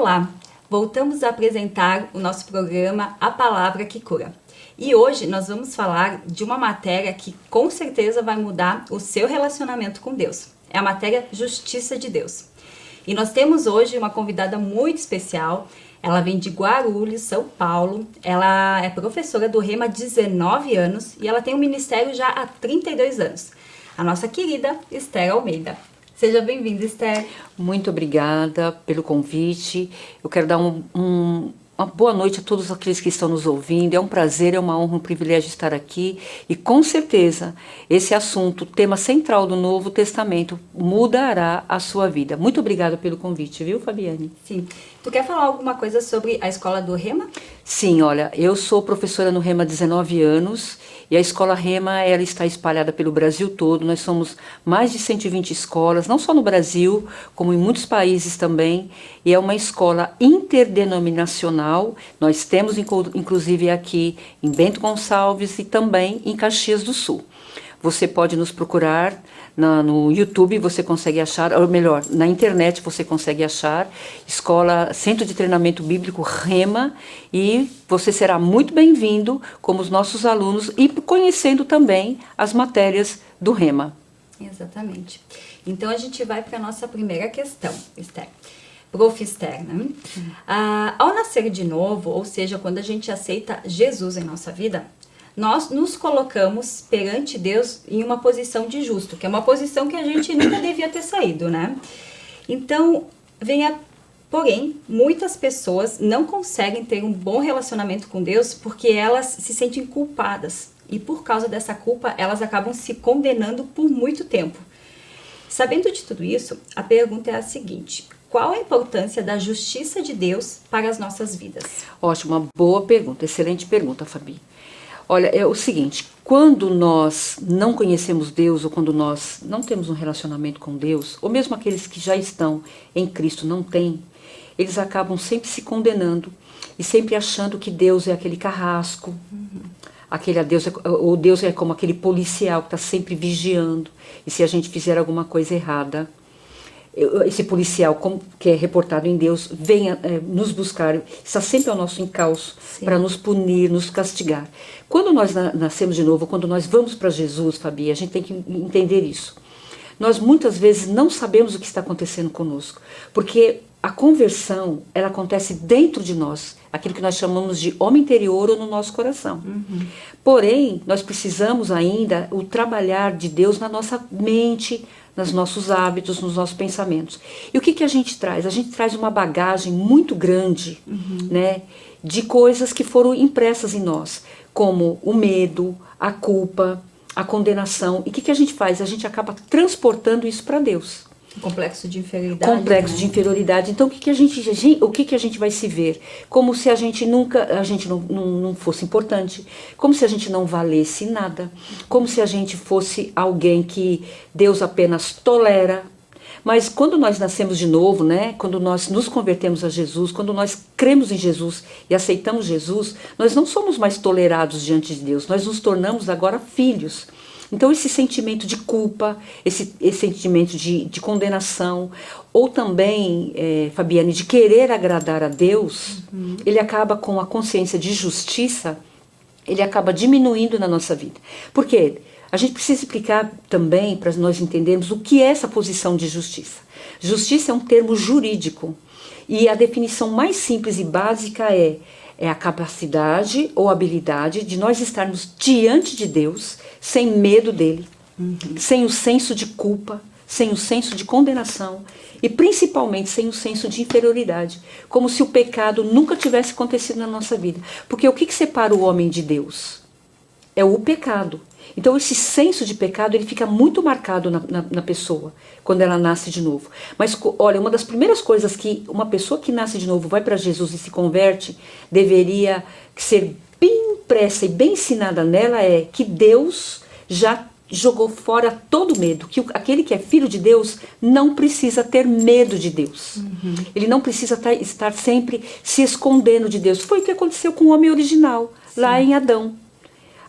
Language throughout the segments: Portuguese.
Olá! Voltamos a apresentar o nosso programa A Palavra que Cura. E hoje nós vamos falar de uma matéria que com certeza vai mudar o seu relacionamento com Deus. É a matéria Justiça de Deus. E nós temos hoje uma convidada muito especial. Ela vem de Guarulhos, São Paulo. Ela é professora do Rema há 19 anos e ela tem um ministério já há 32 anos. A nossa querida Esther Almeida. Seja bem-vinda, Esther. Muito obrigada pelo convite. Eu quero dar uma boa noite a todos aqueles que estão nos ouvindo. É um prazer, é uma honra, um privilégio estar aqui. E com certeza, esse assunto, o tema central do Novo Testamento, mudará a sua vida. Muito obrigada pelo convite, viu, Fabiane? Sim. Tu quer falar alguma coisa sobre a escola do Rema? Sim, olha, eu sou professora no Rema há 19 anos e a escola Rema ela está espalhada pelo Brasil todo. Nós somos mais de 120 escolas, não só no Brasil, como em muitos países também. E é uma escola interdenominacional. Nós temos, inclusive, aqui em Bento Gonçalves e também em Caxias do Sul. Você pode nos procurar no YouTube, você consegue achar, ou melhor, na internet você consegue achar Escola Centro de Treinamento Bíblico Rema, e você será muito bem-vindo como os nossos alunos e conhecendo também as matérias do Rema. Exatamente. Então a gente vai para a nossa primeira questão, Esther. Prof. Esther, né? Ao nascer de novo, ou seja, quando a gente aceita Jesus em nossa vida, nós nos colocamos perante Deus em uma posição de justo, que é uma posição que a gente nunca devia ter saído, né? Então, porém, muitas pessoas não conseguem ter um bom relacionamento com Deus porque elas se sentem culpadas. E por causa dessa culpa, elas acabam se condenando por muito tempo. Sabendo de tudo isso, a pergunta é a seguinte: qual a importância da justiça de Deus para as nossas vidas? Ótimo, uma boa pergunta, excelente pergunta, Fabi. Olha, é o seguinte, quando nós não conhecemos Deus ou quando nós não temos um relacionamento com Deus, ou mesmo aqueles que já estão em Cristo não têm, eles acabam sempre se condenando e sempre achando que Deus é aquele carrasco, ou Deus é como aquele policial que está sempre vigiando, e se a gente fizer alguma coisa errada, esse policial, que é reportado em Deus, venha nos buscar, está sempre ao nosso encalço para nos punir, nos castigar. Quando nós nascemos de novo, quando nós vamos para Jesus, Fabi, a gente tem que entender isso. Nós muitas vezes não sabemos o que está acontecendo conosco, porque a conversão, ela acontece dentro de nós, aquilo que nós chamamos de homem interior ou no nosso coração. Uhum. Porém, nós precisamos ainda o trabalhar de Deus na nossa mente, nos nossos hábitos, nos nossos pensamentos. E o que a gente traz? A gente traz uma bagagem muito grande, né, de coisas que foram impressas em nós, como o medo, a culpa, a condenação. E o que a gente faz? A gente acaba transportando isso para Deus. Complexo de inferioridade. Complexo de inferioridade. Então, o que a gente vai se ver? Como se a gente não fosse importante, como se a gente não valesse nada, como se a gente fosse alguém que Deus apenas tolera. Mas quando nós nascemos de novo, né, quando nós nos convertemos a Jesus, quando nós cremos em Jesus e aceitamos Jesus, nós não somos mais tolerados diante de Deus, nós nos tornamos agora filhos. Então esse sentimento de culpa, esse sentimento de condenação, ou também, Fabiane, de querer agradar a Deus, ele acaba com a consciência de justiça, ele acaba diminuindo na nossa vida. Por quê? A gente precisa explicar também, para nós entendermos, o que é essa posição de justiça. Justiça é um termo jurídico, e a definição mais simples e básica é a capacidade ou habilidade de nós estarmos diante de Deus sem medo dele, sem o senso de culpa, sem o senso de condenação e principalmente sem o senso de inferioridade, como se o pecado nunca tivesse acontecido na nossa vida. Porque o que separa o homem de Deus? É o pecado. Então esse senso de pecado ele fica muito marcado na pessoa quando ela nasce de novo. Mas olha, uma das primeiras coisas que uma pessoa que nasce de novo vai para Jesus e se converte deveria ser bem impressa e bem ensinada nela é que Deus já jogou fora todo medo, que aquele que é filho de Deus não precisa ter medo de Deus. Ele não precisa estar sempre se escondendo de Deus. Foi o que aconteceu com o homem original, lá em Adão.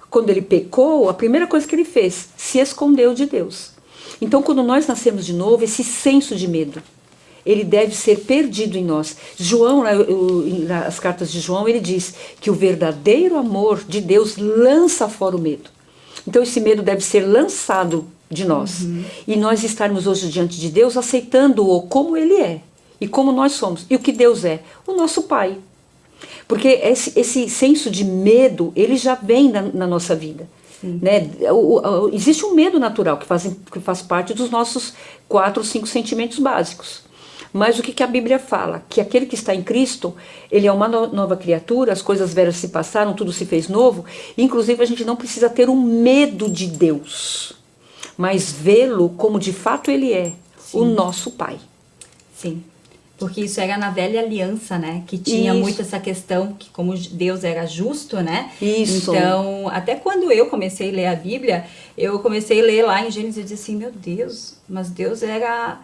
Quando ele pecou, a primeira coisa que ele fez, se escondeu de Deus. Então, quando nós nascemos de novo, esse senso de medo, ele deve ser perdido em nós. João, nas cartas de João, ele diz que o verdadeiro amor de Deus lança fora o medo. Então esse medo deve ser lançado de nós. E nós estarmos hoje diante de Deus aceitando-o como ele é e como nós somos. E o que Deus é? O nosso Pai. Porque esse senso de medo, ele já vem na nossa vida. Né? Existe um medo natural que faz parte dos nossos 4 ou 5 sentimentos básicos. Mas o que a Bíblia fala? Que aquele que está em Cristo, ele é uma nova criatura, as coisas velhas se passaram, tudo se fez novo. Inclusive a gente não precisa ter um medo de Deus, mas vê-lo como de fato ele é, o nosso Pai. Sim. Porque isso era na velha aliança, né? Que tinha muito essa questão, que como Deus era justo, né? Isso. Então, até quando eu comecei a ler a Bíblia, eu comecei a ler lá em Gênesis e disse assim, meu Deus, mas Deus era...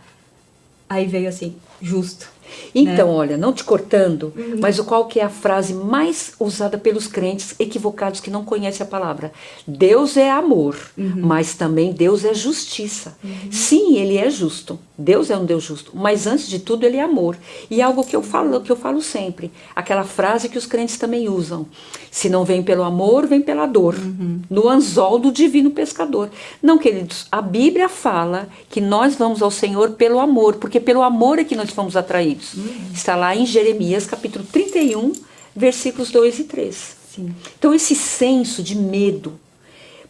Aí veio assim, justo. Então, né? Olha, não te cortando, mas qual que é a frase mais usada pelos crentes equivocados que não conhecem a palavra? Deus é amor, mas também Deus é justiça. Sim, ele é justo. Deus é um Deus justo, mas antes de tudo ele é amor. E algo que eu falo sempre, aquela frase que os crentes também usam: se não vem pelo amor, vem pela dor. No anzol do divino pescador. Não, queridos, a Bíblia fala que nós vamos ao Senhor pelo amor, porque pelo amor é que nós fomos atraídos. Está lá em Jeremias capítulo 31, versículos 2 e 3. Sim. Então esse senso de medo,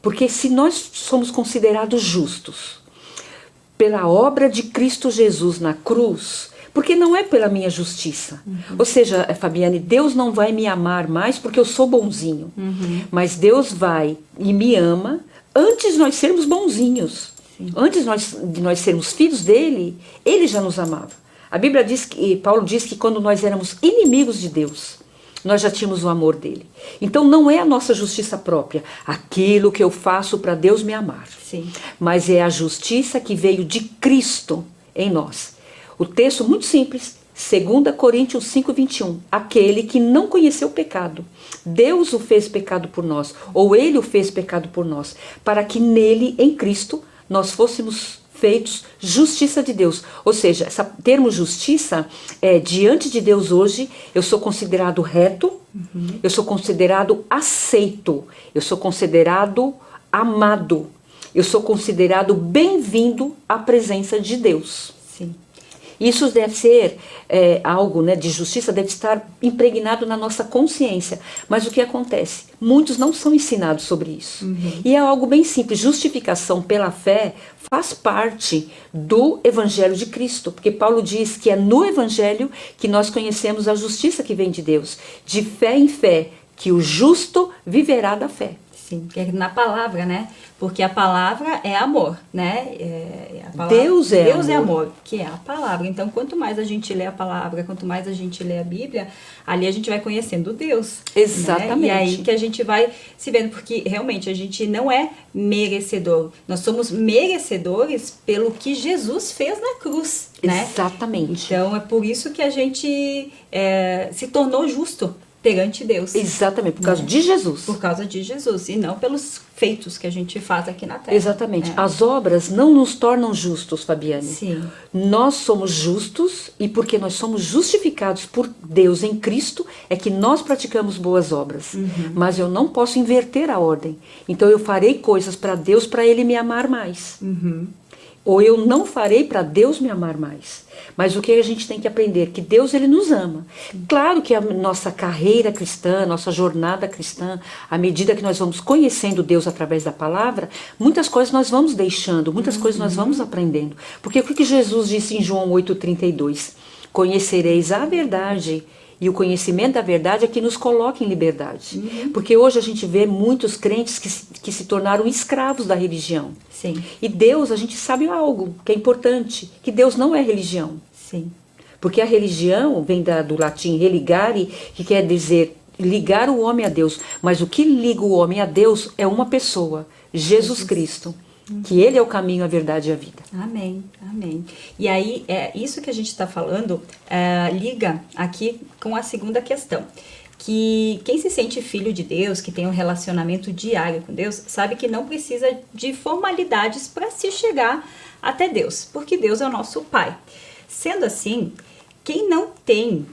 porque se nós somos considerados justos pela obra de Cristo Jesus na cruz, porque não é pela minha justiça. Ou seja, Fabiane, Deus não vai me amar mais porque eu sou bonzinho, mas Deus vai e me ama antes de nós sermos bonzinhos. Antes de nós sermos filhos dele, ele já nos amava. A Bíblia diz que, Paulo diz que quando nós éramos inimigos de Deus, nós já tínhamos o amor dele. Então não é a nossa justiça própria, aquilo que eu faço para Deus me amar. Sim. Mas é a justiça que veio de Cristo em nós. O texto muito simples, 2 Coríntios 5:21. Aquele que não conheceu o pecado, Deus o fez pecado por nós, ou ele o fez pecado por nós, para que nele, em Cristo, nós fôssemos feitos justiça de Deus. Ou seja, esse termo justiça, diante de Deus hoje, eu sou considerado reto, eu sou considerado aceito, eu sou considerado amado, eu sou considerado bem-vindo à presença de Deus. Sim. Isso deve ser algo, né, de justiça, deve estar impregnado na nossa consciência. Mas o que acontece? Muitos não são ensinados sobre isso. E é algo bem simples. Justificação pela fé faz parte do Evangelho de Cristo. Porque Paulo diz que é no Evangelho que nós conhecemos a justiça que vem de Deus. De fé em fé, que o justo viverá da fé. Sim, que é na palavra, né? Porque a palavra é amor, né? Deus é amor, que é a palavra. Então, quanto mais a gente lê a palavra, quanto mais a gente lê a Bíblia, ali a gente vai conhecendo Deus. Exatamente. Né? E aí que a gente vai se vendo, porque realmente a gente não é merecedor. Nós somos merecedores pelo que Jesus fez na cruz, né? Exatamente. Então, é por isso que a gente se tornou justo perante Deus. Exatamente, por causa de Jesus. Por causa de Jesus, e não pelos feitos que a gente faz aqui na Terra. Exatamente. As obras não nos tornam justos, Fabiane. Sim. Nós somos justos e porque nós somos justificados por Deus em Cristo é que nós praticamos boas obras. Mas eu não posso inverter a ordem. Então eu farei coisas para Deus para Ele me amar mais. Ou eu não farei para Deus me amar mais. Mas o que a gente tem que aprender? Que Deus, Ele nos ama. Claro que a nossa carreira cristã, nossa jornada cristã, à medida que nós vamos conhecendo Deus através da palavra, muitas coisas nós vamos deixando, muitas coisas nós vamos aprendendo. Porque o que Jesus disse em João 8,32? Conhecereis a verdade, e o conhecimento da verdade é que nos coloca em liberdade. Porque hoje a gente vê muitos crentes que se tornaram escravos da religião. Sim. E Deus, a gente sabe algo que é importante, que Deus não é religião. Sim. Porque a religião vem do latim religare, que quer dizer ligar o homem a Deus. Mas o que liga o homem a Deus é uma pessoa, Jesus Cristo. Que Ele é o caminho, a verdade e a vida. Amém, amém. E aí, isso que a gente está falando liga aqui com a segunda questão. Que quem se sente filho de Deus, que tem um relacionamento diário com Deus, sabe que não precisa de formalidades para se chegar até Deus, porque Deus é o nosso Pai. Sendo assim, quem não tem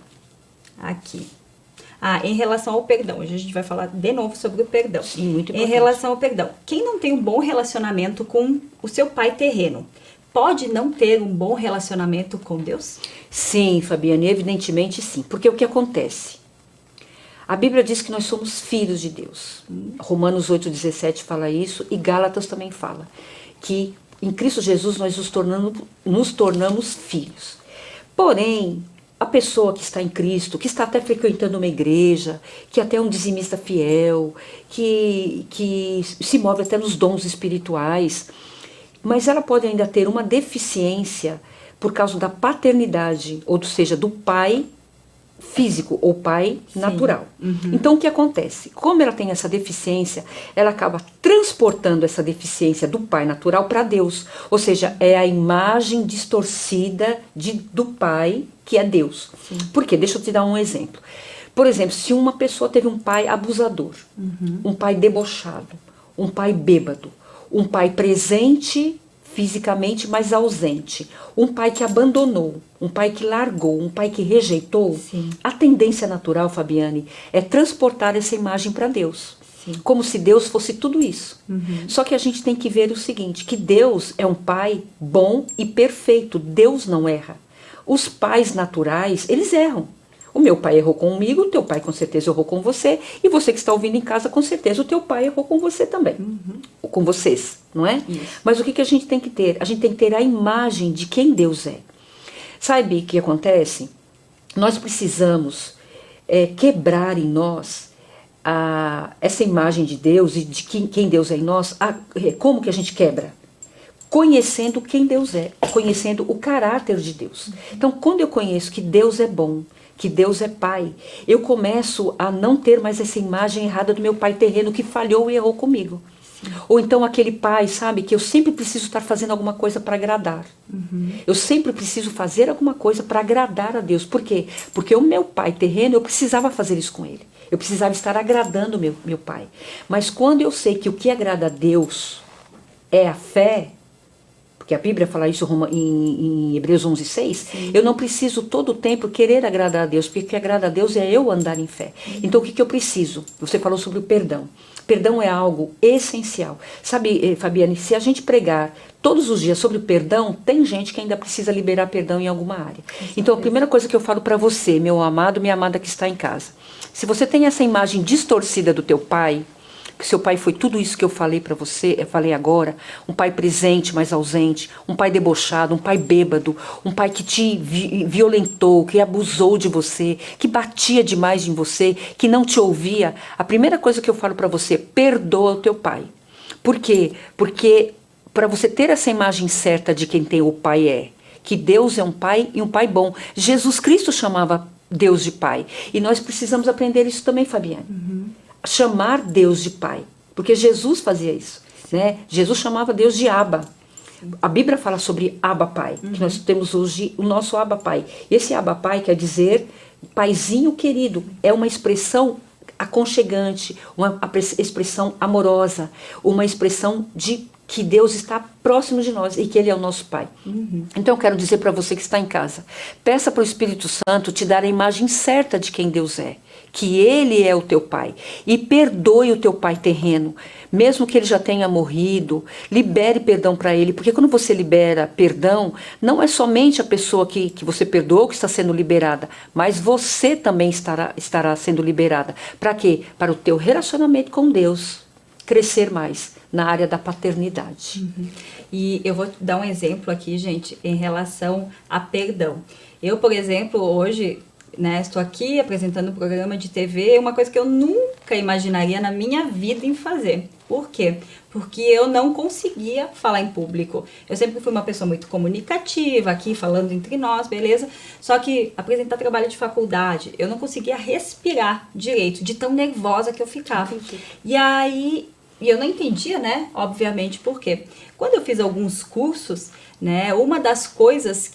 aqui... em relação ao perdão, hoje a gente vai falar de novo sobre o perdão. Muito importante. Em relação ao perdão, quem não tem um bom relacionamento com o seu pai terreno, pode não ter um bom relacionamento com Deus? Sim, Fabiane, evidentemente sim. Porque o que acontece? A Bíblia diz que nós somos filhos de Deus. Romanos 8,17 fala isso e Gálatas também fala. Que em Cristo Jesus nós nos tornamos filhos. Porém, a pessoa que está em Cristo, que está até frequentando uma igreja, que até é um dizimista fiel, que se move até nos dons espirituais, mas ela pode ainda ter uma deficiência por causa da paternidade, ou seja, do pai físico ou pai natural. Então o que acontece? Como ela tem essa deficiência, ela acaba transportando essa deficiência do pai natural para Deus. Ou seja, é a imagem distorcida do pai que é Deus. Por quê? Deixa eu te dar um exemplo. Por exemplo, se uma pessoa teve um pai abusador, um pai debochado, um pai bêbado, um pai presente fisicamente, mas ausente, um pai que abandonou, um pai que largou, um pai que rejeitou, a tendência natural, Fabiane, é transportar essa imagem para Deus. Como se Deus fosse tudo isso. Só que a gente tem que ver o seguinte, que Deus é um pai bom e perfeito. Deus não erra. Os pais naturais, eles erram. O meu pai errou comigo, o teu pai com certeza errou com você, e você que está ouvindo em casa, com certeza o teu pai errou com você também. Ou com vocês, não é? Isso. Mas o que a gente tem que ter? A gente tem que ter a imagem de quem Deus é. Sabe o que acontece? Nós precisamos quebrar em nós essa imagem de Deus e de quem Deus é em nós. Como que a gente quebra? Conhecendo quem Deus é, conhecendo o caráter de Deus. Então, quando eu conheço que Deus é bom, que Deus é pai, eu começo a não ter mais essa imagem errada do meu pai terreno que falhou e errou comigo. Ou então aquele pai, sabe, que eu sempre preciso estar fazendo alguma coisa para agradar. Eu sempre preciso fazer alguma coisa para agradar a Deus. Por quê? Porque o meu pai terreno, eu precisava fazer isso com ele. Eu precisava estar agradando meu pai. Mas quando eu sei que o que agrada a Deus é a fé, porque a Bíblia fala isso em Hebreus 11:6, eu não preciso todo o tempo querer agradar a Deus, porque o que agrada a Deus é eu andar em fé. Então o que eu preciso? Você falou sobre o perdão. Perdão é algo essencial. Sabe, Fabiane, se a gente pregar todos os dias sobre o perdão, tem gente que ainda precisa liberar perdão em alguma área. Então a primeira coisa que eu falo para você, meu amado, minha amada que está em casa, se você tem essa imagem distorcida do teu pai, que seu pai foi tudo isso que eu falei para você, eu falei agora, um pai presente, mas ausente, um pai debochado, um pai bêbado, um pai que te violentou, que abusou de você, que batia demais em você, que não te ouvia. A primeira coisa que eu falo para você, perdoa o teu pai. Por quê? Porque para você ter essa imagem certa de quem tem o pai que Deus é um pai e um pai bom. Jesus Cristo chamava Deus de pai. E nós precisamos aprender isso também, Fabiane. Chamar Deus de pai, porque Jesus fazia isso, né? Jesus chamava Deus de Abba. A Bíblia fala sobre Abba Pai, que nós temos hoje o nosso Abba Pai. E esse Abba Pai quer dizer paizinho querido, é uma expressão aconchegante, uma expressão amorosa, uma expressão de que Deus está próximo de nós e que Ele é o nosso Pai. Então eu quero dizer para você que está em casa, peça para o Espírito Santo te dar a imagem certa de quem Deus é, que Ele é o teu Pai, e perdoe o teu pai terreno, mesmo que ele já tenha morrido, libere perdão para ele, porque quando você libera perdão, não é somente a pessoa que você perdoou que está sendo liberada, mas você também estará sendo liberada. Para quê? Para o teu relacionamento com Deus crescer mais na área da paternidade. E eu vou dar um exemplo aqui, gente, em relação a perdão. Eu, por exemplo, hoje, né, estou aqui apresentando um programa de TV, uma coisa que eu nunca imaginaria na minha vida em fazer. Por quê? Porque eu não conseguia falar em público. Eu sempre fui uma pessoa muito comunicativa, aqui falando entre nós, beleza? Só que apresentar trabalho de faculdade, eu não conseguia respirar direito, de tão nervosa que eu ficava. E aí, eu não entendia, né? Obviamente, por quê? Quando eu fiz alguns cursos, né, uma das coisas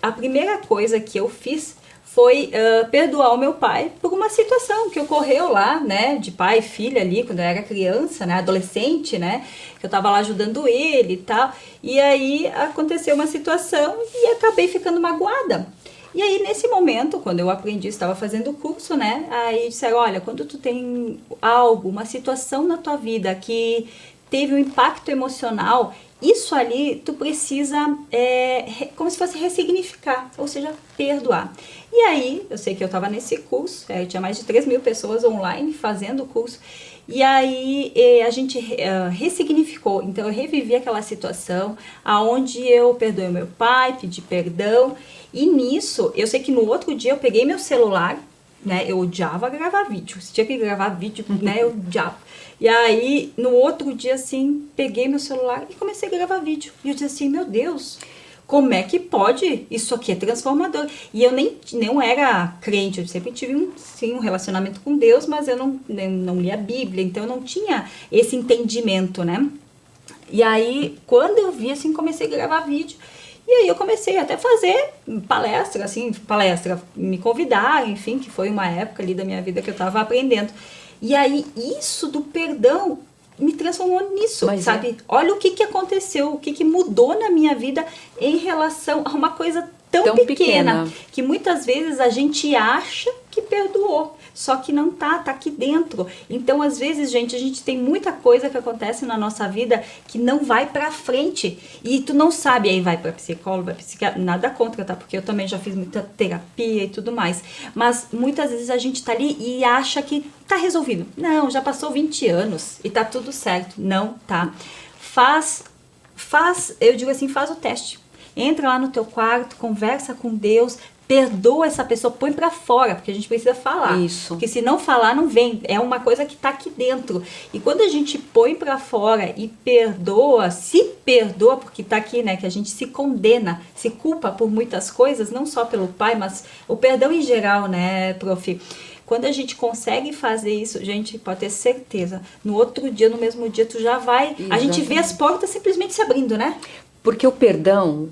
a primeira coisa que eu fiz foi perdoar o meu pai por uma situação que ocorreu lá, né, de pai e filha ali, quando eu era criança, né, adolescente, né, que eu tava lá ajudando ele e tal, e aí aconteceu uma situação e acabei ficando magoada. E aí, nesse momento, quando eu aprendi, estava fazendo o curso, né, aí disseram, olha, quando tu tem algo, uma situação na tua vida que teve um impacto emocional, isso ali tu precisa, como se fosse ressignificar, ou seja, perdoar. E aí, eu sei que eu estava nesse curso, tinha mais de 3.000 pessoas online fazendo o curso, e aí a gente ressignificou. Então eu revivi aquela situação, aonde eu perdoei meu pai, pedi perdão, e nisso, eu sei que no outro dia eu peguei meu celular, né, eu odiava gravar vídeo, se tinha que gravar vídeo, né, eu odiava. E aí, no outro dia, assim, peguei meu celular e comecei a gravar vídeo. E eu disse assim, meu Deus, como é que pode? Isso aqui é transformador. E eu não era crente, eu sempre tive um relacionamento com Deus, mas eu não lia a Bíblia, então eu não tinha esse entendimento, né? E aí, quando eu vi, assim, comecei a gravar vídeo. E aí eu comecei até a fazer palestra, me convidar, enfim, que foi uma época ali da minha vida que eu estava aprendendo. E aí, isso do perdão me transformou nisso, sabe? Olha o que aconteceu, o que mudou na minha vida em relação a uma coisa tão pequena, que muitas vezes a gente acha que perdoou, só que não tá aqui dentro. Então, às vezes, gente, a gente tem muita coisa que acontece na nossa vida que não vai pra frente, e tu não sabe, aí vai pra psicólogo, vai psiquiatra, nada contra, tá? Porque eu também já fiz muita terapia e tudo mais, mas muitas vezes a gente tá ali e acha que tá resolvido. Não, já passou 20 anos e tá tudo certo. Não tá. Eu digo assim, faz o teste. Entra lá no teu quarto, conversa com Deus, perdoa essa pessoa, põe pra fora, porque a gente precisa falar. Isso. Porque se não falar, não vem. É uma coisa que tá aqui dentro. E quando a gente põe pra fora e se perdoa, porque tá aqui, né, que a gente se condena, se culpa por muitas coisas, não só pelo pai, mas o perdão em geral, né, prof? Quando a gente consegue fazer isso, gente, pode ter certeza, no outro dia, no mesmo dia, tu já vai... Exatamente. A gente vê as portas simplesmente se abrindo, né? Porque o perdão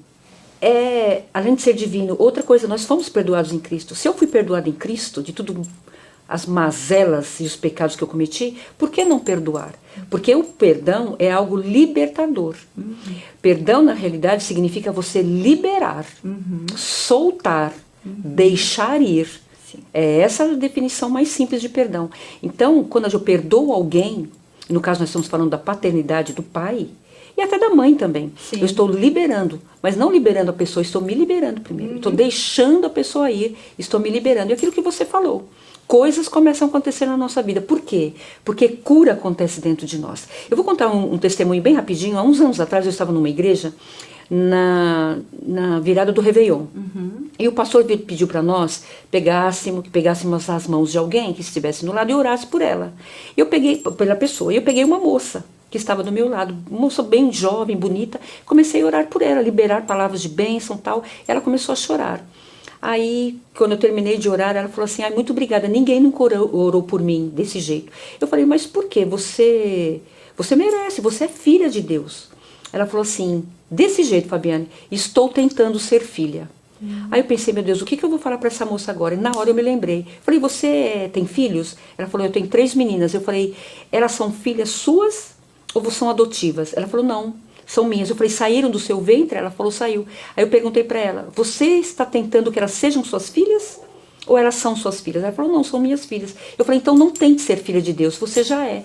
além de ser divino, outra coisa, nós fomos perdoados em Cristo. Se eu fui perdoado em Cristo, de tudo, as mazelas e os pecados que eu cometi, por que não perdoar? Porque o perdão é algo libertador. Perdão, na realidade, significa você liberar, soltar, deixar ir. Sim. É essa a definição mais simples de perdão. Então, quando eu perdoo alguém, no caso nós estamos falando da paternidade do pai, e até da mãe também. Sim. Eu estou liberando, mas não liberando a pessoa, estou me liberando primeiro. Estou deixando a pessoa ir, estou me liberando. E aquilo que você falou, coisas começam a acontecer na nossa vida. Por quê? Porque cura acontece dentro de nós. Eu vou contar um testemunho bem rapidinho. Há uns anos atrás eu estava numa igreja, na virada do Réveillon. E o pastor pediu para nós que pegássemos as mãos de alguém que estivesse no lado e orasse por ela. Eu peguei, pela pessoa, eu peguei uma moça que estava do meu lado, uma moça bem jovem, bonita, comecei a orar por ela, liberar palavras de bênção e tal, ela começou a chorar. Aí, quando eu terminei de orar, ela falou assim, muito obrigada, ninguém nunca orou por mim desse jeito. Eu falei, mas por quê? Você merece, você é filha de Deus. Ela falou assim, desse jeito, Fabiane, estou tentando ser filha. Aí eu pensei, meu Deus, o que eu vou falar para essa moça agora? E na hora eu me lembrei. Falei, você tem filhos? Ela falou, eu tenho 3 meninas. Eu falei, elas são filhas suas ou são adotivas? Ela falou, não, são minhas. Eu falei, saíram do seu ventre? Ela falou, saiu. Aí eu perguntei para ela, você está tentando que elas sejam suas filhas? Ou elas são suas filhas? Ela falou, não, são minhas filhas. Eu falei, então não tente ser filha de Deus, você já é.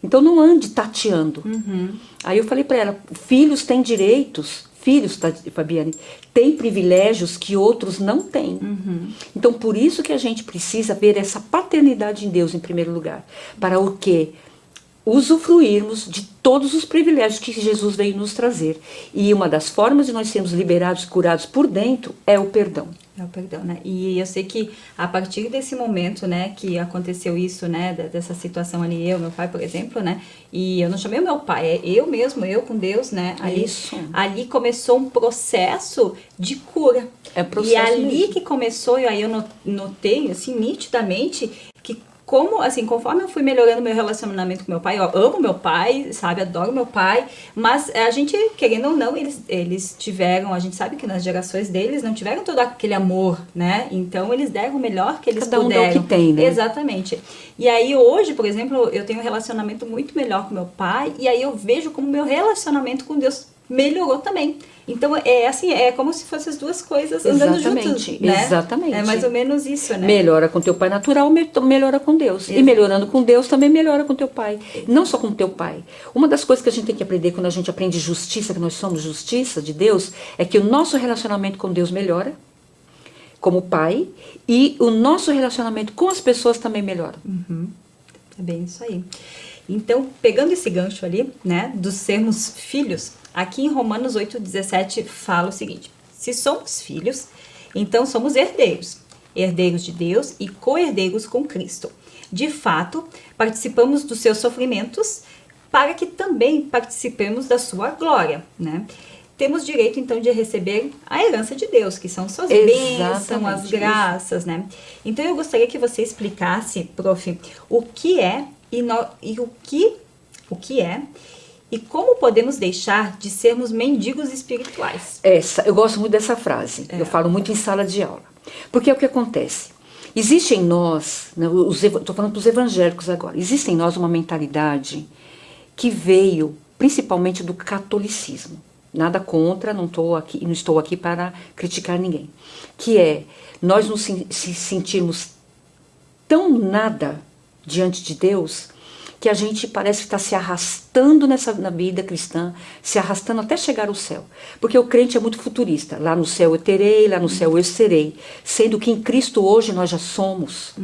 Então não ande tateando. Aí eu falei para ela, filhos têm direitos, filhos, Fabiane, têm privilégios que outros não têm. Então por isso que a gente precisa ver essa paternidade em Deus em primeiro lugar. Para o quê? Usufruirmos de todos os privilégios que Jesus veio nos trazer. E uma das formas de nós sermos liberados, curados por dentro, é o perdão. É o perdão, né? E eu sei que a partir desse momento, né, que aconteceu isso, né, dessa situação ali, meu pai, por exemplo, né, e eu não chamei o meu pai, eu mesmo, eu com Deus, né, ali começou um processo de cura. É processo e ali mesmo. que começou, e aí eu notei, assim, nitidamente, que como, assim, conforme eu fui melhorando meu relacionamento com meu pai, eu amo meu pai, sabe, adoro meu pai, mas a gente, querendo ou não, eles tiveram, a gente sabe que nas gerações deles não tiveram todo aquele amor, né? Então eles deram o melhor que eles puderam. Cada um dá o que tem, né? Exatamente. E aí hoje, por exemplo, eu tenho um relacionamento muito melhor com meu pai, e aí eu vejo como meu relacionamento com Deus melhorou também. Então, é assim, é como se fossem as duas coisas andando juntas, né? Exatamente. É mais ou menos isso, né? Melhora com teu pai natural, melhora com Deus. E melhorando com Deus, também melhora com teu pai. Não só com teu pai. Uma das coisas que a gente tem que aprender quando a gente aprende justiça, que nós somos justiça de Deus, é que o nosso relacionamento com Deus melhora, como pai, e o nosso relacionamento com as pessoas também melhora. É bem isso aí. Então, pegando esse gancho ali, né, dos sermos filhos, aqui em Romanos 8,17 fala o seguinte: se somos filhos, então somos herdeiros, herdeiros de Deus e co-herdeiros com Cristo. De fato, participamos dos seus sofrimentos para que também participemos da sua glória, né? Temos direito, então, de receber a herança de Deus, que são suas bênçãos, as graças, né? Então, eu gostaria que você explicasse, prof, o que é e como podemos deixar de sermos mendigos espirituais. Eu gosto muito dessa frase. Eu falo muito em sala de aula. Porque é o que acontece. Existe em nós, né, estou falando para os evangélicos agora, existe em nós uma mentalidade que veio principalmente do catolicismo. Nada contra, não estou aqui para criticar ninguém. Que é nós nos sentirmos tão nada diante de Deus, que a gente parece que está se arrastando na vida cristã, se arrastando até chegar ao céu. Porque o crente é muito futurista. Lá no céu eu terei, lá no céu eu serei. Sendo que em Cristo hoje nós já somos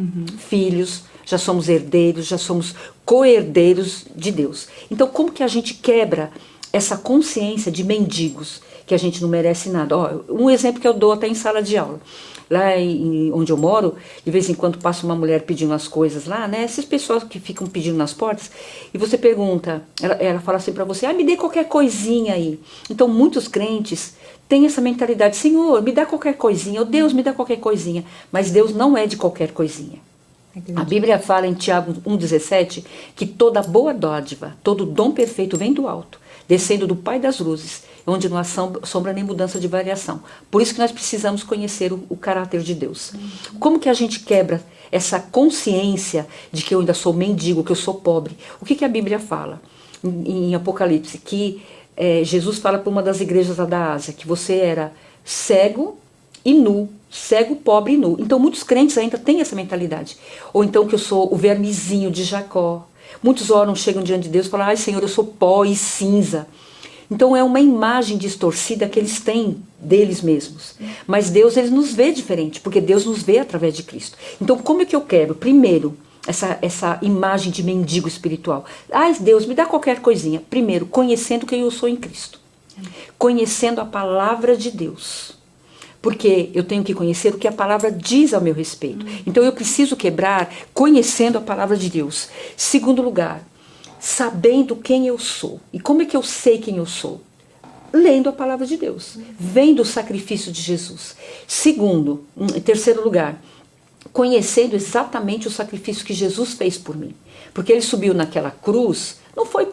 filhos, já somos herdeiros, já somos co-herdeiros de Deus. Então como que a gente quebra essa consciência de mendigos, que a gente não merece nada? Um exemplo que eu dou até em sala de aula. Lá onde eu moro, de vez em quando passa uma mulher pedindo as coisas lá, né? Essas pessoas que ficam pedindo nas portas, e você pergunta, ela fala assim para você, me dê qualquer coisinha aí. Então muitos crentes têm essa mentalidade, Senhor, me dá qualquer coisinha, Deus, me dá qualquer coisinha. Mas Deus não é de qualquer coisinha. A Bíblia fala em Tiago 1,17 que toda boa dádiva, todo dom perfeito vem do alto, descendo do Pai das luzes, onde não há sombra nem mudança de variação. Por isso que nós precisamos conhecer o caráter de Deus. Como que a gente quebra essa consciência de que eu ainda sou mendigo, que eu sou pobre? O que a Bíblia fala em Apocalipse? Que Jesus fala para uma das igrejas lá da Ásia, que você era cego e nu, cego, pobre e nu. Então muitos crentes ainda têm essa mentalidade. Ou então que eu sou o vermezinho de Jacó. Muitos oram, chegam diante de Deus e falam, ai Senhor, eu sou pó e cinza. Então é uma imagem distorcida que eles têm deles mesmos. Mas Deus, ele nos vê diferente, porque Deus nos vê através de Cristo. Então como é que eu quero? Primeiro, essa imagem de mendigo espiritual. Ai Deus, me dá qualquer coisinha. Primeiro, conhecendo quem eu sou em Cristo. Conhecendo a palavra de Deus. Porque eu tenho que conhecer o que a palavra diz ao meu respeito. Então eu preciso quebrar conhecendo a palavra de Deus. Segundo lugar, sabendo quem eu sou. E como é que eu sei quem eu sou? Lendo a palavra de Deus. Vendo o sacrifício de Jesus. Segundo, em terceiro lugar, conhecendo exatamente o sacrifício que Jesus fez por mim. Porque ele subiu naquela cruz, não foi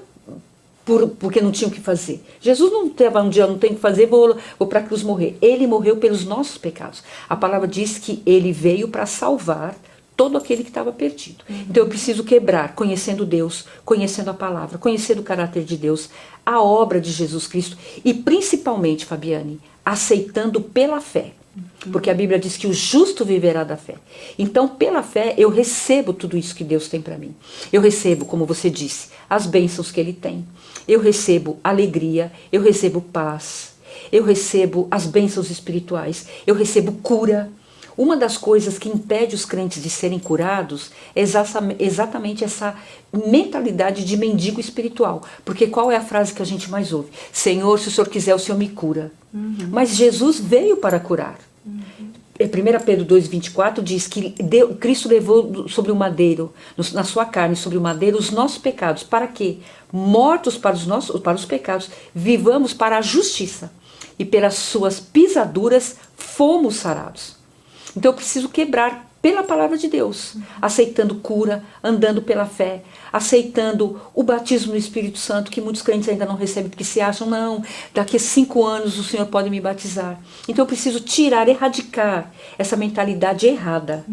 porque não tinha o que fazer. Jesus não teve um dia, não tem o que fazer, vou para a cruz morrer. Ele morreu pelos nossos pecados. A palavra diz que ele veio para salvar todo aquele que estava perdido. Então eu preciso quebrar, conhecendo Deus, conhecendo a palavra, conhecendo o caráter de Deus, a obra de Jesus Cristo e principalmente, Fabiane, aceitando pela fé. Porque a Bíblia diz que o justo viverá da fé. Então, pela fé, eu recebo tudo isso que Deus tem para mim. Eu recebo, como você disse, as bênçãos que Ele tem. Eu recebo alegria, eu recebo paz, eu recebo as bênçãos espirituais, eu recebo cura. Uma das coisas que impede os crentes de serem curados é exatamente essa mentalidade de mendigo espiritual. Porque qual é a frase que a gente mais ouve? Senhor, se o Senhor quiser, o Senhor me cura. Mas Jesus veio para curar. 1 Pedro 2,24 diz que Cristo levou sobre o madeiro, na sua carne, sobre o madeiro, os nossos pecados. Para quê? Mortos para os pecados, vivamos para a justiça. E pelas suas pisaduras fomos sarados. Então eu preciso quebrar pela palavra de Deus, aceitando cura, andando pela fé, aceitando o batismo no Espírito Santo, que muitos crentes ainda não recebem, porque se acham, não, daqui a 5 anos o Senhor pode me batizar. Então eu preciso tirar, erradicar essa mentalidade errada,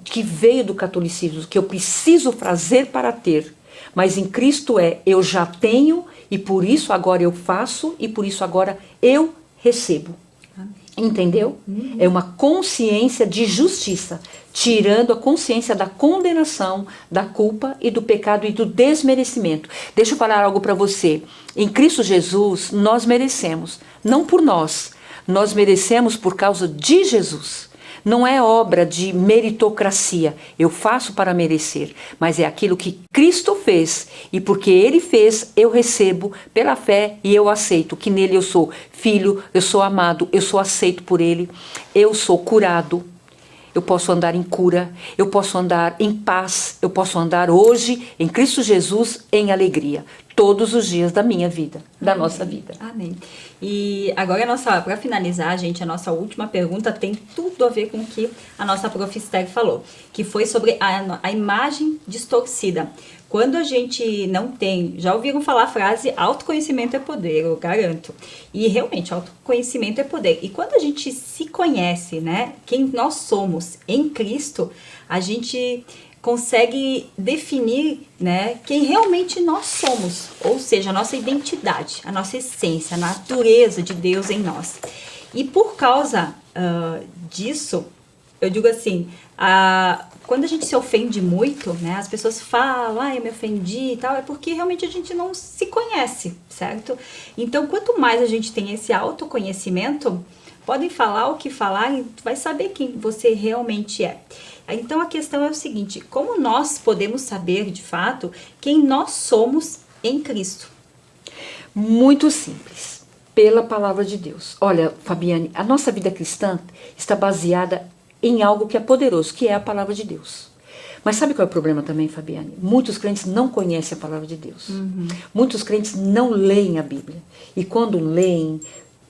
que veio do catolicismo, que eu preciso fazer para ter. Mas em Cristo eu já tenho, e por isso agora eu faço, e por isso agora eu recebo. Entendeu? É uma consciência de justiça, tirando a consciência da condenação, da culpa e do pecado e do desmerecimento. Deixa eu falar algo para você. Em Cristo Jesus, nós merecemos, não por nós merecemos por causa de Jesus. Não é obra de meritocracia, eu faço para merecer, mas é aquilo que Cristo fez, e porque Ele fez, eu recebo pela fé e eu aceito, que nele eu sou filho, eu sou amado, eu sou aceito por Ele, eu sou curado, eu posso andar em cura, eu posso andar em paz, eu posso andar hoje em Cristo Jesus em alegria, todos os dias da minha vida, da nossa vida. Amém. E agora, para finalizar, gente, a nossa última pergunta tem tudo a ver com o que a nossa prof. Esther falou, que foi sobre a imagem distorcida. Quando a gente não tem, já ouviram falar a frase, autoconhecimento é poder, eu garanto. E realmente, autoconhecimento é poder. E quando a gente se conhece, né, quem nós somos em Cristo, a gente consegue definir, né, quem realmente nós somos, ou seja, a nossa identidade, a nossa essência, a natureza de Deus em nós. E por causa disso, eu digo assim, quando a gente se ofende muito, né, as pessoas falam, eu me ofendi e tal, é porque realmente a gente não se conhece, certo? Então, quanto mais a gente tem esse autoconhecimento, podem falar o que falar, vai saber quem você realmente é. Então a questão é o seguinte, como nós podemos saber de fato quem nós somos em Cristo? Muito simples, pela palavra de Deus. Olha, Fabiane, a nossa vida cristã está baseada em algo que é poderoso, que é a palavra de Deus. Mas sabe qual é o problema também, Fabiane? Muitos crentes não conhecem a palavra de Deus. Muitos crentes não leem a Bíblia. E quando leem,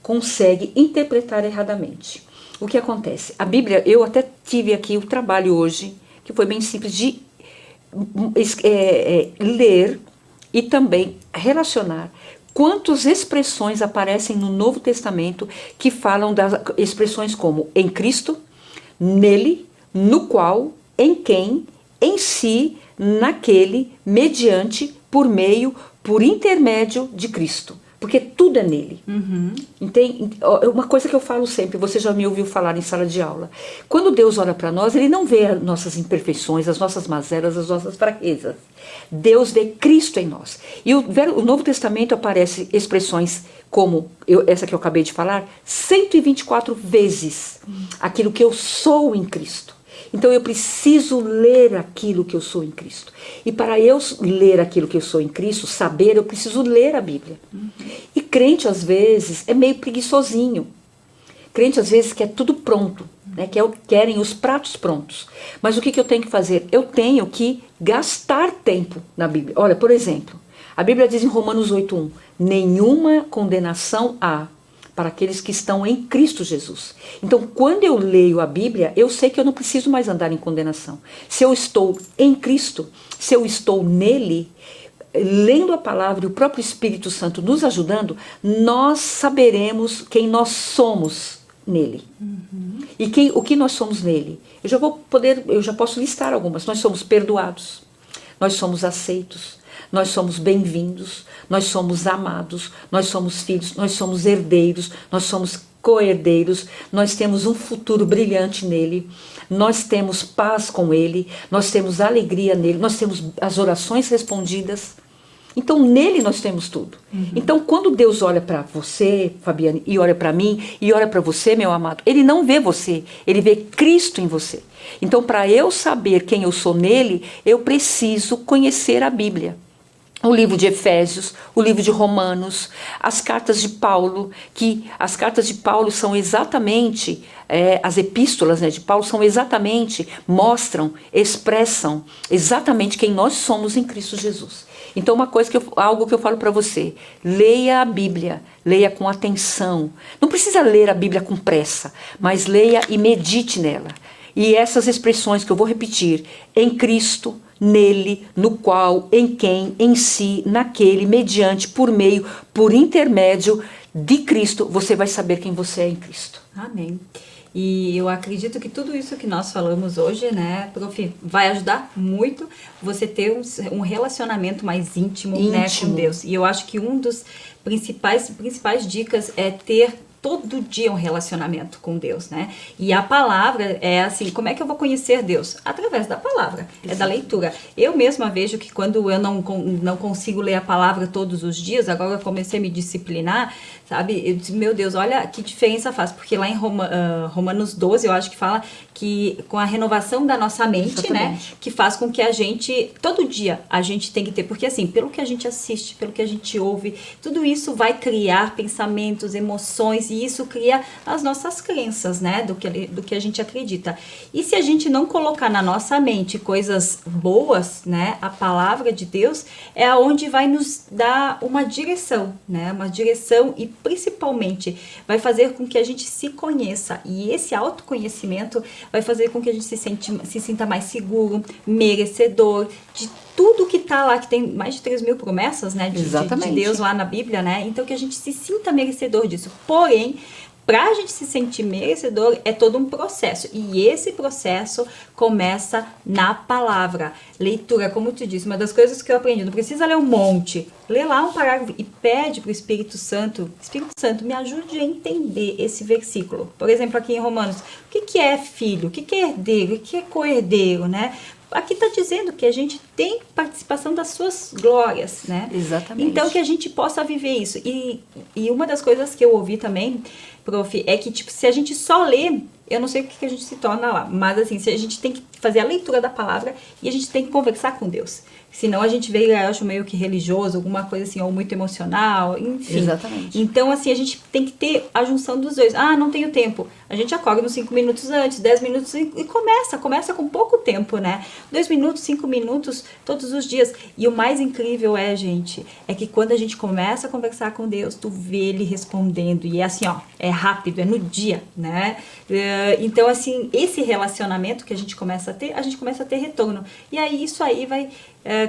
conseguem interpretar erradamente. O que acontece? A Bíblia, eu até tive aqui o trabalho hoje, que foi bem simples, de ler e também relacionar quantas expressões aparecem no Novo Testamento que falam das expressões como em Cristo, nele, no qual, em quem, em si, naquele, mediante, por meio, por intermédio de Cristo. Porque tudo é nele. Entende? Uma coisa que eu falo sempre, você já me ouviu falar em sala de aula. Quando Deus olha para nós, Ele não vê as nossas imperfeições, as nossas mazelas, as nossas fraquezas. Deus vê Cristo em nós. E o Novo Testamento aparece expressões como essa que eu acabei de falar, 124 vezes aquilo que eu sou em Cristo. Então eu preciso ler aquilo que eu sou em Cristo. E para eu ler aquilo que eu sou em Cristo, saber, eu preciso ler a Bíblia. E crente, às vezes, é meio preguiçosinho. Crente, às vezes, quer tudo pronto, né? Querem os pratos prontos. Mas o que eu tenho que fazer? Eu tenho que gastar tempo na Bíblia. Olha, por exemplo, a Bíblia diz em Romanos 8:1, nenhuma condenação há para aqueles que estão em Cristo Jesus. Então, quando eu leio a Bíblia, eu sei que eu não preciso mais andar em condenação. Se eu estou em Cristo, se eu estou nele, lendo a palavra e o próprio Espírito Santo nos ajudando, nós saberemos quem nós somos nele. E o que nós somos nele. Eu já posso listar algumas. Nós somos perdoados, nós somos aceitos, nós somos bem-vindos, nós somos amados, nós somos filhos, nós somos herdeiros, nós somos co-herdeiros, nós temos um futuro brilhante nele, nós temos paz com ele, nós temos alegria nele, nós temos as orações respondidas. Então nele nós temos tudo. Então quando Deus olha para você, Fabiane, e olha para mim, e olha para você, meu amado, Ele não vê você, Ele vê Cristo em você. Então para eu saber quem eu sou nele, eu preciso conhecer a Bíblia. O livro de Efésios, o livro de Romanos, as cartas de Paulo, que as cartas de Paulo são exatamente, as epístolas, né, de Paulo são exatamente, mostram, expressam exatamente quem nós somos em Cristo Jesus. Então algo que eu falo para você, leia a Bíblia, leia com atenção. Não precisa ler a Bíblia com pressa, mas leia e medite nela. E essas expressões que eu vou repetir, em Cristo, nele, no qual, em quem, em si, naquele, mediante, por meio, por intermédio de Cristo, você vai saber quem você é em Cristo. Amém. E eu acredito que tudo isso que nós falamos hoje, né, prof, vai ajudar muito você ter um relacionamento mais íntimo, né, com Deus. E eu acho que um dos principais dicas é ter todo dia um relacionamento com Deus, né? E a palavra é assim, como é que eu vou conhecer Deus? Através da palavra, é da leitura. Eu mesma vejo que quando eu não consigo ler a palavra todos os dias, agora eu comecei a me disciplinar, sabe? Eu disse, meu Deus, olha que diferença faz, porque lá em Romanos 12, eu acho que fala que com a renovação da nossa mente, exatamente, né? Que faz com que a gente, todo dia, a gente tem que ter, porque assim, pelo que a gente assiste, pelo que a gente ouve, tudo isso vai criar pensamentos, emoções, e isso cria as nossas crenças, né? Do que a gente acredita. E se a gente não colocar na nossa mente coisas boas, né? A palavra de Deus é aonde vai nos dar uma direção, né? Uma direção e principalmente vai fazer com que a gente se conheça. E esse autoconhecimento vai fazer com que a gente se sinta mais seguro, merecedor de tudo que tá lá, que tem mais de 3.000 promessas, né, de Deus lá na Bíblia, né, então que a gente se sinta merecedor disso. Porém, para a gente se sentir merecedor é todo um processo, e esse processo começa na palavra. Leitura, como tu disse, uma das coisas que eu aprendi, não precisa ler um monte, lê lá um parágrafo e pede para o Espírito Santo, me ajude a entender esse versículo. Por exemplo, aqui em Romanos, o que é filho, o que é herdeiro, o que é co-herdeiro, né? Aqui está dizendo que a gente tem participação das suas glórias, né? Exatamente. Então, que a gente possa viver isso. E uma das coisas que eu ouvi também, prof, é que, tipo, se a gente só lê, eu não sei o que a gente se torna lá, mas assim, se a gente tem que fazer a leitura da palavra e a gente tem que conversar com Deus. Senão a gente vê, eu acho, meio que religioso, alguma coisa assim, ou muito emocional, enfim. Exatamente. Então, assim, a gente tem que ter a junção dos dois. Ah, não tenho tempo. A gente acorda uns 5 minutos antes, 10 minutos e começa com pouco tempo, né? 2 minutos, 5 minutos, todos os dias. E o mais incrível é, gente, é que quando a gente começa a conversar com Deus, tu vê Ele respondendo. E é assim, ó, é rápido, é no dia, né? Então, assim, esse relacionamento que a gente começa a ter retorno. E aí, isso aí vai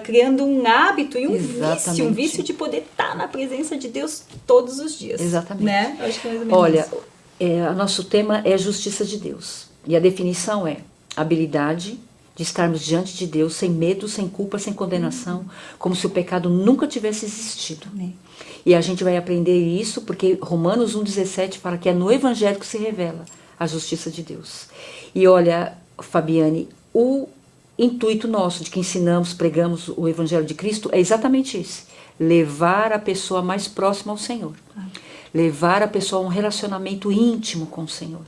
criando um hábito e um vício de poder estar na presença de Deus todos os dias. Exatamente. Né? Eu acho que é mais ou menos olha, isso. Nosso tema é justiça de Deus. E a definição é habilidade de estarmos diante de Deus sem medo, sem culpa, sem condenação, como se o pecado nunca tivesse existido. Amém. E a gente vai aprender isso porque Romanos 1,17 fala que é no Evangelho que se revela a justiça de Deus. E olha, Fabiane, o intuito nosso de que ensinamos, pregamos o Evangelho de Cristo é exatamente esse: levar a pessoa mais próxima ao Senhor, levar a pessoa a um relacionamento íntimo com o Senhor,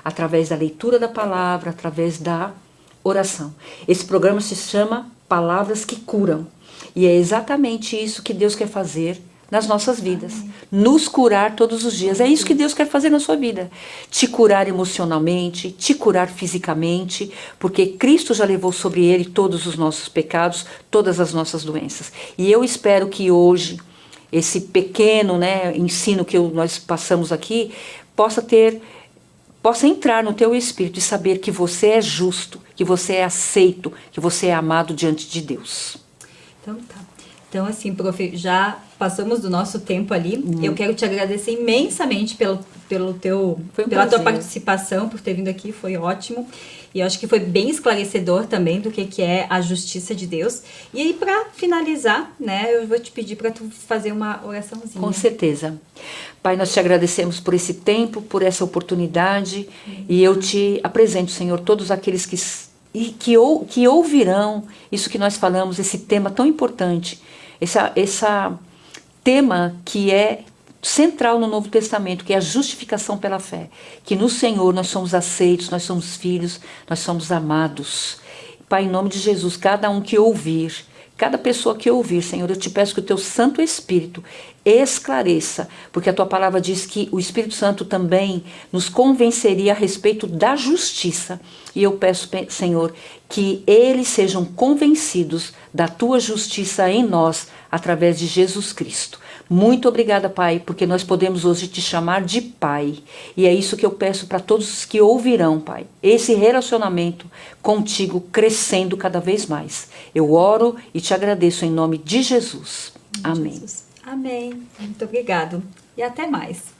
através da leitura da palavra, através da oração. Esse programa se chama Palavras que Curam, e é exatamente isso que Deus quer fazer nas nossas vidas, nos curar todos os dias. É isso que Deus quer fazer na sua vida, te curar emocionalmente, te curar fisicamente, porque Cristo já levou sobre Ele todos os nossos pecados, todas as nossas doenças. E eu espero que hoje, esse pequeno, né, ensino que nós passamos aqui, possa entrar no teu espírito e saber que você é justo, que você é aceito, que você é amado diante de Deus. Então tá. Então, assim, prof, já passamos do nosso tempo ali. Eu quero te agradecer imensamente pela tua participação, por ter vindo aqui, foi ótimo. E eu acho que foi bem esclarecedor também do que é a justiça de Deus. E aí, para finalizar, né, eu vou te pedir para tu fazer uma oraçãozinha. Com certeza. Pai, nós te agradecemos por esse tempo, por essa oportunidade. E eu te apresento, Senhor, todos aqueles que ouvirão isso que nós falamos, esse tema tão importante, esse tema que é central no Novo Testamento, que é a justificação pela fé, que no Senhor nós somos aceitos, nós somos filhos, nós somos amados. Pai, em nome de Jesus, cada um que ouvir, cada pessoa que ouvir, Senhor, eu te peço que o teu Santo Espírito esclareça, porque a tua palavra diz que o Espírito Santo também nos convenceria a respeito da justiça. E eu peço, Senhor, que eles sejam convencidos da tua justiça em nós, através de Jesus Cristo. Muito obrigada, Pai, porque nós podemos hoje te chamar de Pai. E é isso que eu peço para todos os que ouvirão, Pai. Esse relacionamento contigo crescendo cada vez mais. Eu oro e te agradeço em nome de Jesus. Amém. Jesus. Amém. Muito obrigado. E até mais.